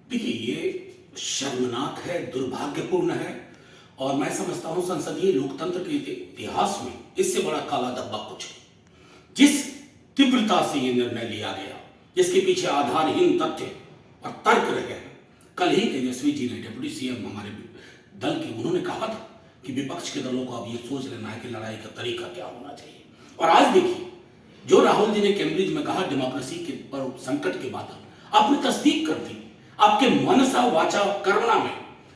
देखिए, ये शर्मनाक है, दुर्भाग्यपूर्ण है और मैं समझता हूं संसदीय लोकतंत्र के इतिहास में इससे बड़ा काला धब्बा कुछ नहीं। जिस तीव्रता से ये निर्णय लिया गया, जिसके पीछे आधारहीन तथ्य और तर्क रहे हैं। कल ही तेजस्वी जी ने, डिप्टी सीएम हमारे दल के, उन्होंने कहा था कि विपक्ष के दलों को अब ये सोच लेना है कि लड़ाई का तरीका क्या होना चाहिए। और आज देखिए, जो राहुल जी ने कैम्ब्रिज में कहा डेमोक्रेसी के पर संकट के बाद, आपने तस्दीक कर दी। आपके मनसा वाचा कर्मणा में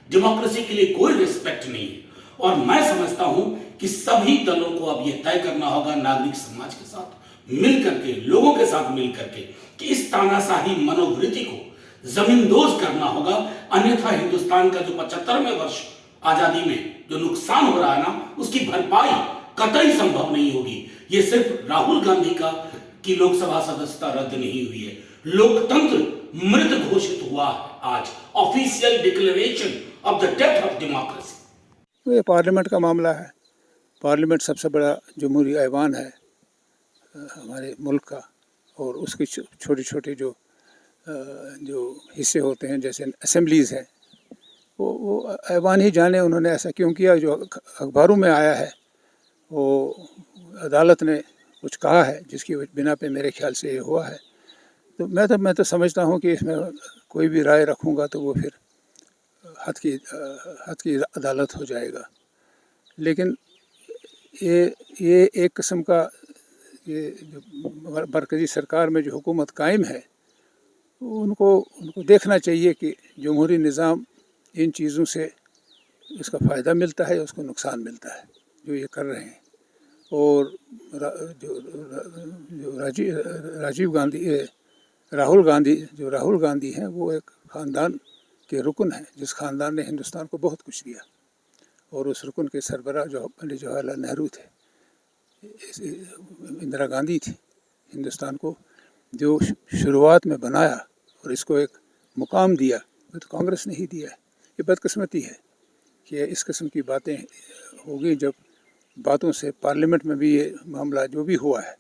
डेमोक्रेसी के लिए कोई रिस्पेक्ट नहीं है। और मैं समझता हूं कि सभी दलों को अब यह तय करना होगा, नागरिक समाज के साथ मिल करके, लोगों के साथ मिल करके, कि इस तानाशाही मनोवृत्ति को जमींदोज करना होगा। अन्यथा हिंदुस्तान का जो 75वें वर्ष आजादी में जो नुकसान हो रहा है ना, उसकी भरपाई कतई संभव नहीं होगी। ये सिर्फ राहुल गांधी की लोकसभा सदस्यता रद्द नहीं हुई है, लोकतंत्र मृत घोषित हुआ है आज। Official declaration of the death of democracy. तो ये पार्लियामेंट का मामला है। पार्लियामेंट सबसे बड़ा जमहूरी ऐवान है हमारे मुल्क का, और उसके छोटे छोटे जो हिस्से होते हैं, जैसे असेंबलीज़ हैं, वो ऐवान ही जाने उन्होंने ऐसा क्यों किया। जो अखबारों में आया है, वो अदालत ने कुछ कहा है जिसकी बिना पे मेरे ख्याल से ये हुआ है। तो मैं तो समझता हूँ कि इसमें कोई भी राय रखूँगा तो वो फिर हद की अदालत हो जाएगा। लेकिन ये एक किस्म का, ये जो मरकज़ी सरकार में जो हुकूमत कायम है, उनको देखना चाहिए कि जमहूरी निज़ाम इन चीज़ों से उसका फ़ायदा मिलता है, उसको नुकसान मिलता है जो ये कर रहे हैं। और राहुल गांधी हैं, वो एक ख़ानदान के रुकन हैं, जिस ख़ानदान ने हिंदुस्तान को बहुत कुछ दिया। और उस रुकन के सरबराह जो पंडित जवाहरलाल नेहरू थे, इंदिरा गांधी थी। हिंदुस्तान को जो शुरुआत में बनाया और इसको एक मुकाम दिया, वो तो कांग्रेस ने ही दिया है। ये बदकिस्मती है कि इस किस्म की बातें होगी, जब बातों से पार्लियामेंट में भी ये मामला जो भी हुआ है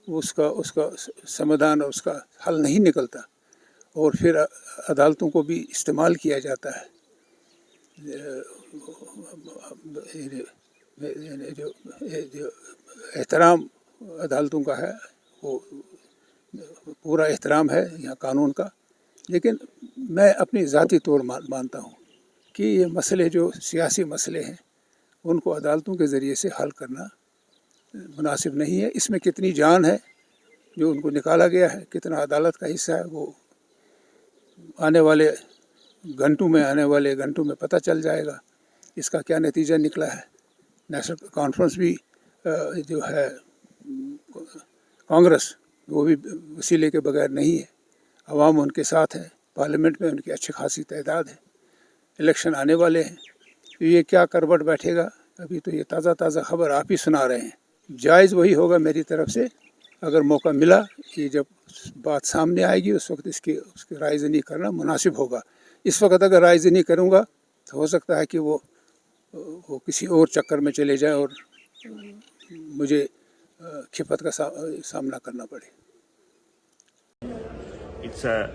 उसका समाधान और उसका हल नहीं निकलता, और फिर अदालतों को भी इस्तेमाल किया जाता है। जो एहतराम अदालतों का है, वो पूरा एहतराम है यहाँ कानून का। लेकिन मैं अपनी ज़ाती तौर मानता हूँ कि ये मसले, जो सियासी मसले हैं, उनको अदालतों के ज़रिए से हल करना मुनासिब नहीं है। इसमें कितनी जान है जो उनको निकाला गया है, कितना अदालत का हिस्सा है, वो आने वाले घंटों में पता चल जाएगा इसका क्या नतीजा निकला है। नेशनल कॉन्फ्रेंस भी जो है कांग्रेस, वो भी वसीले के बगैर नहीं है। अवाम उनके साथ है, पार्लियामेंट में उनकी अच्छी खासी तादाद है। इलेक्शन आने वाले हैं, तो ये क्या करवट बैठेगा, अभी तो ये ताज़ा खबर आप ही सुना रहे हैं। जायज़ वही होगा मेरी तरफ से, अगर मौका मिला कि जब बात सामने आएगी उस वक्त उसकी रायज़नी करना मुनासिब होगा। इस वक्त अगर रायज़नी करूँगा तो हो सकता है कि वो किसी और चक्कर में चले जाए और मुझे खिफत का सामना करना पड़े। It's a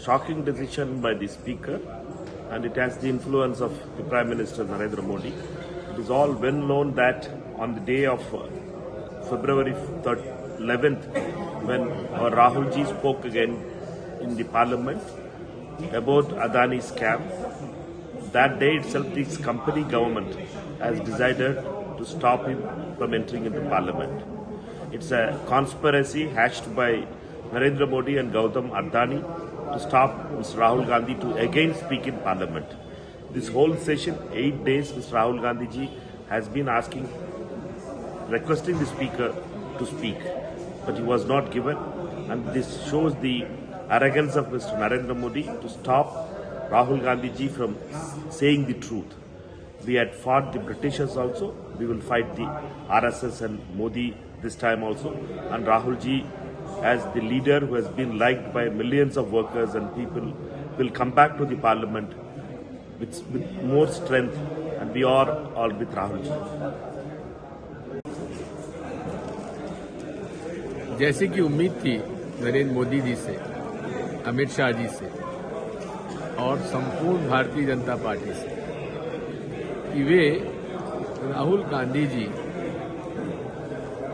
shocking decision by the Speaker, and it has the influence of the Prime Minister Narendra Modi. It is all well known that on the day of February 11th, when Rahul ji spoke again in the Parliament about Adani scam, that day itself the company government has decided to stop him from entering into Parliament. It's a conspiracy hatched by Narendra Modi and Gautam Adani to stop Mr. Rahul Gandhi to again speak in Parliament. This whole session, 8 days, Mr. Rahul Gandhi ji has been requesting the Speaker to speak, but he was not given, and this shows the arrogance of Mr. Narendra Modi to stop Rahul Gandhi ji from saying the truth. We had fought the Britishers also, we will fight the RSS and Modi this time also, and Rahul ji, as the leader who has been liked by millions of workers and people, will come back to the Parliament with more strength, and we are all with Rahul ji. जैसे कि उम्मीद थी नरेंद्र मोदी जी से, अमित शाह जी से, और संपूर्ण Bharatiya Janata party से कि वे राहुल गांधी जी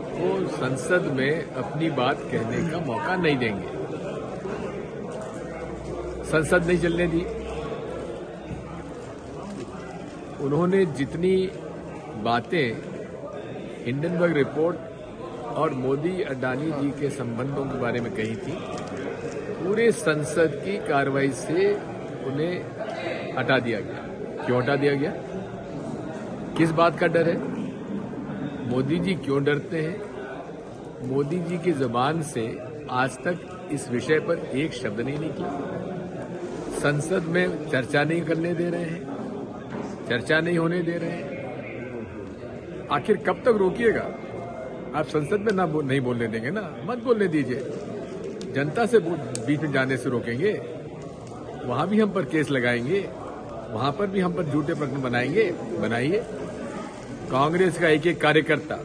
को संसद में अपनी बात कहने का मौका नहीं देंगे। संसद नहीं चलने दी। उन्होंने जितनी बातें हिंडनबर्ग रिपोर्ट और मोदी अडानी जी के संबंधों के बारे में कही थी, पूरे संसद की कार्रवाई से उन्हें हटा दिया गया। क्यों हटा दिया गया? किस बात का डर है? मोदी जी क्यों डरते हैं? मोदी जी की जुबान से आज तक इस विषय पर एक शब्द नहीं निकला। संसद में चर्चा नहीं करने दे रहे हैं, चर्चा नहीं होने दे रहे हैं। आखिर कब तक रोकिएगा? आप संसद में नहीं बोलने देंगे ना, मत बोलने दीजिए। जनता से बीच में जाने से रोकेंगे, वहां भी हम पर केस लगाएंगे, वहां पर भी हम पर झूठे प्रकरण बनाएंगे। बनाइए। कांग्रेस का एक एक कार्यकर्ता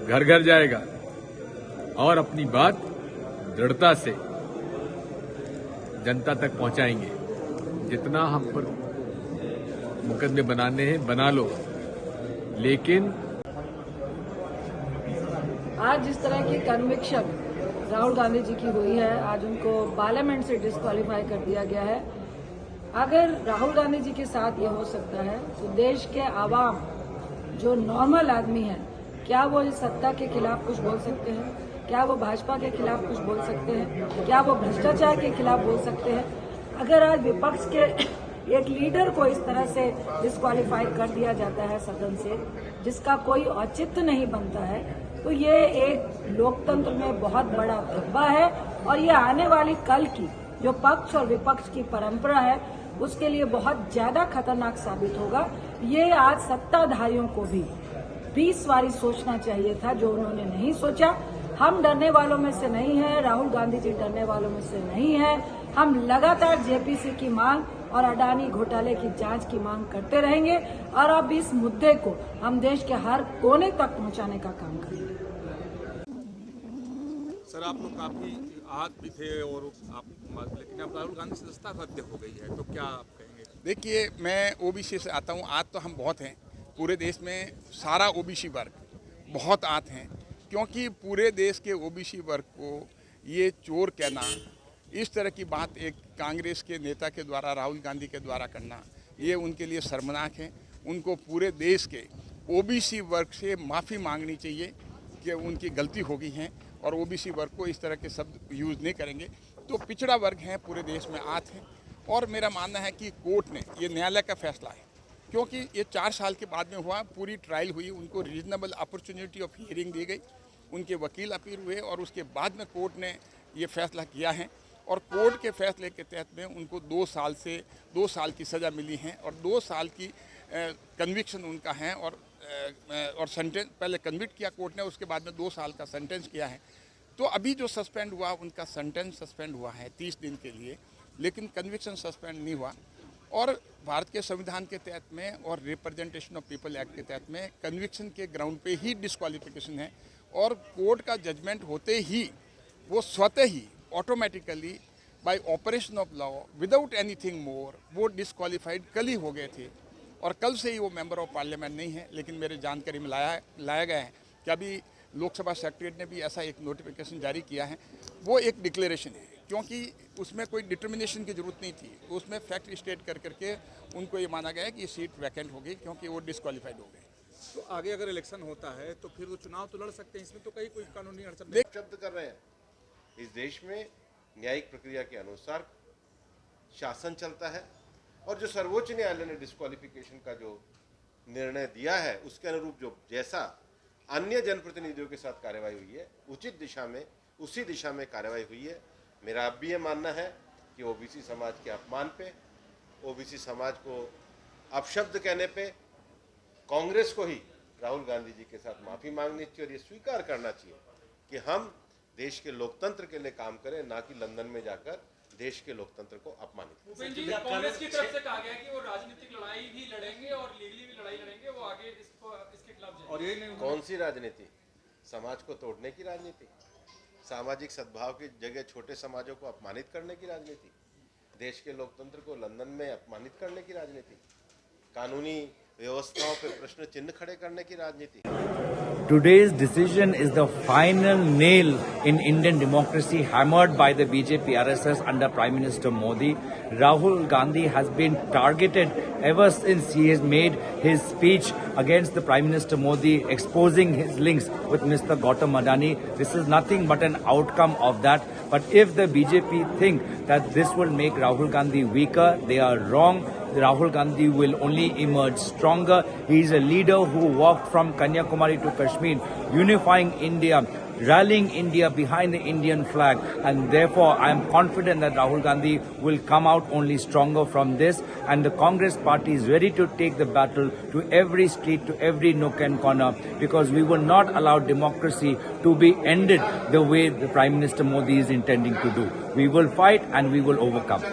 घर घर जाएगा और अपनी बात दृढ़ता से जनता तक पहुंचाएंगे। जितना हम पर मुकदमे बनाने हैं बना लो, लेकिन आज जिस तरह की कन्विक्शन राहुल गांधी जी की हुई है, आज उनको पार्लियामेंट से डिस्क्वालीफाई कर दिया गया है। अगर राहुल गांधी जी के साथ ये हो सकता है तो देश के आवाम जो नॉर्मल आदमी है, क्या वो इस सत्ता के खिलाफ कुछ बोल सकते हैं? क्या वो भाजपा के खिलाफ कुछ बोल सकते हैं? क्या वो भ्रष्टाचार के खिलाफ बोल सकते हैं? अगर आज विपक्ष के एक लीडर को इस तरह से डिस्क्वालीफाई कर दिया जाता है सदन से, जिसका कोई औचित्य नहीं बनता है, तो ये एक लोकतंत्र में बहुत बड़ा धब्बा है और ये आने वाली कल की जो पक्ष और विपक्ष की परंपरा है उसके लिए बहुत ज्यादा खतरनाक साबित होगा। ये आज सत्ताधारियों को भी 20 बारी सोचना चाहिए था, जो उन्होंने नहीं सोचा। हम डरने वालों में से नहीं है, राहुल गांधी जी डरने वालों में से नहीं है। हम लगातार जेपीसी की मांग और अडानी घोटाले की जांच की मांग करते रहेंगे और अब इस मुद्दे को हम देश के हर कोने तक पहुंचाने का काम करेंगे। सर, आप लोग काफी आहत भी थे और आप, लेकिन अब राहुल गांधी से दस्ता रद्द हो गई है, तो क्या आप कहेंगे? देखिए, मैं ओबीसी से आता हूँ। आज तो हम बहुत हैं, पूरे देश में सारा ओबीसी वर्ग बहुत आहत हैं, क्योंकि पूरे देश के ओबीसी वर्ग को ये चोर कहना, इस तरह की बात एक कांग्रेस के नेता के द्वारा, राहुल गांधी के द्वारा करना, ये उनके लिए शर्मनाक है। उनको पूरे देश के ओबीसी वर्ग से माफ़ी मांगनी चाहिए कि उनकी गलती हो गई है और ओबीसी वर्ग को इस तरह के शब्द यूज़ नहीं करेंगे। तो पिछड़ा वर्ग हैं, पूरे देश में आहत हैं और मेरा मानना है कि कोर्ट ने, ये न्यायालय का फैसला है, क्योंकि ये 4 साल के बाद में हुआ, पूरी ट्रायल हुई, उनको रीजनेबल अपॉर्चुनिटी ऑफ हियरिंग दी गई, उनके वकील अपील हुए और उसके बाद में कोर्ट ने ये फैसला किया है और कोर्ट के फैसले के तहत में उनको 2 साल की सज़ा मिली है और 2 साल की कन्विक्शन उनका है और सेंटेंस पहले कन्विक्ट किया कोर्ट ने, उसके बाद में 2 साल का सेंटेंस किया है। तो अभी जो सस्पेंड हुआ, उनका सेंटेंस सस्पेंड हुआ है 30 दिन के लिए, लेकिन कन्विक्शन सस्पेंड नहीं हुआ। और भारत के संविधान के तहत में और रिप्रेजेंटेशन ऑफ पीपल एक्ट के तहत में कन्विक्शन के ग्राउंड पे ही डिस्क्वालिफिकेशन है और कोर्ट का जजमेंट होते ही वो स्वतः ही automatically by operation of law without anything more वो डिस्क्वालिफाइड कल ही हो गए थे और कल से ही वो मेंबर ऑफ पार्लियामेंट नहीं है। लेकिन मेरे जानकारी में लाया गया है कि अभी लोकसभा सेक्रेटरीट ने भी ऐसा एक नोटिफिकेशन जारी किया है। वो एक डिक्लेरेशन है, क्योंकि उसमें कोई डिटर्मिनेशन की जरूरत नहीं थी, उसमें फैक्ट स्टेट करके उनको ये माना गया कि ये सीट वैकेंट हो गई क्योंकि वो डिस्क्वालीफाइड हो गए। तो आगे अगर इलेक्शन होता है तो फिर वो चुनाव तो लड़ सकते हैं, इसमें तो कहीं कोई कानूनी अड़चन नहीं। देख शब्द कर रहे हैं, इस देश में न्यायिक प्रक्रिया के अनुसार शासन चलता है और जो सर्वोच्च न्यायालय ने डिस्क्वालिफिकेशन का जो निर्णय दिया है उसके अनुरूप जो जैसा अन्य जनप्रतिनिधियों के साथ कार्रवाई हुई है, उचित दिशा में उसी दिशा में कार्रवाई हुई है। मेरा अब भी ये मानना है कि ओबीसी समाज के अपमान पे, ओबीसी समाज को अपशब्द कहने पे कांग्रेस को ही राहुल गांधी जी के साथ माफ़ी मांगनी चाहिए और ये स्वीकार करना चाहिए कि हम देश के लोकतंत्र के लिए काम करें, ना कि लंदन में जाकर देश के लोकतंत्र को अपमानित। भूपेंद्र जी, कांग्रेस की तरफ से कहा गया कि वो राजनीतिक लड़ाई भी लड़ेंगे और लीगली भी लड़ाई लड़ेंगे, वो आगे इसके खिलाफ जाएंगे। और ये कौन सी राजनीति? समाज को तोड़ने की राजनीति, सामाजिक सद्भाव की जगह छोटे समाजों को अपमानित करने की राजनीति। देश के लोकतंत्र को लंदन में अपमानित करने की राजनीति, कानूनी व्यवस्थाओं पर प्रश्न चिन्ह खड़े करने की राजनीति। Today's decision is the final nail in Indian democracy hammered by the BJP RSS under Prime Minister Modi. Rahul Gandhi has been targeted ever since he has made his speech against the Prime Minister Modi, exposing his links with Mr. Gautam Adani. This is nothing but an outcome of that. But if the BJP think that this will make Rahul Gandhi weaker, they are wrong. Rahul Gandhi will only emerge stronger. He is a leader who walked from Kanyakumari to Kashmir, unifying India, rallying India behind the Indian flag, and therefore I am confident that Rahul Gandhi will come out only stronger from this, and the Congress party is ready to take the battle to every street, to every nook and corner, because we will not allow democracy to be ended the way the Prime Minister Modi is intending to do. We will fight and we will overcome.